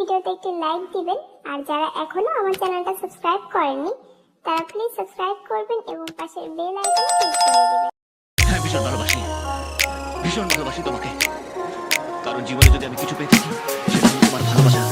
ভিডিওতে একটি লাইক দিবেন আর যারা এখনো আমার চ্যানেলটা সাবস্ক্রাইব করেননি তারা প্লিজ সাবস্ক্রাইব করবেন এবং পাশের বেল আইকনে ক্লিক করে দিবেন। হ্যাঁ, ভীষণ ভালোবাসি তোমাকে, কারণ জীবনে যদি আমি কিছু পেয়ে থাকি সেটা হলো তোমার ভালোবাসা।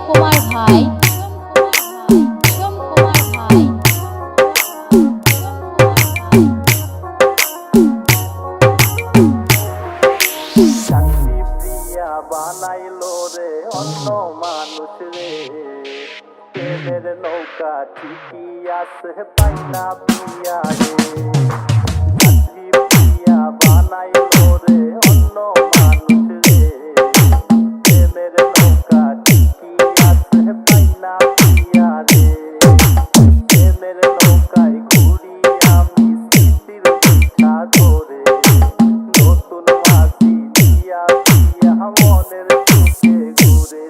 কুমার ভাই বানাইলো রে অন্য মানুষ রে, প্রেমের নৌকা ঠিকই আছে পাইনা পিয়া রে। প্রিয়া বানাইলো রে অন্য মানুষ রে, প্রেমের নৌকা ঠিকই আছে পাইনা পিয়া রে। প্রেমের নৌকায় ঘুরি আমি স্মৃতির পিঠা ধরে, নতুন মাঝি দিয়া পিয়া মনের সুখে ঘুরে।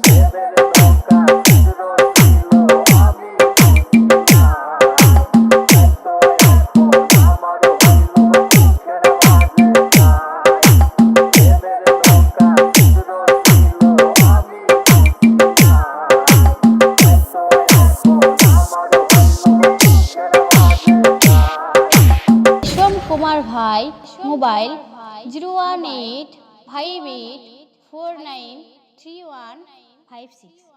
প্রেমের নৌকা ছিল আমি বুঝি না, এত এখন আমার হইল সুখের মাঝে নাই। প্রেমের নৌকা ছিল আমি বুঝি না, এত এখন আমার হইল সুখের মাঝে নাই। সোম কুমার ভাই মোবাইল 01858493156।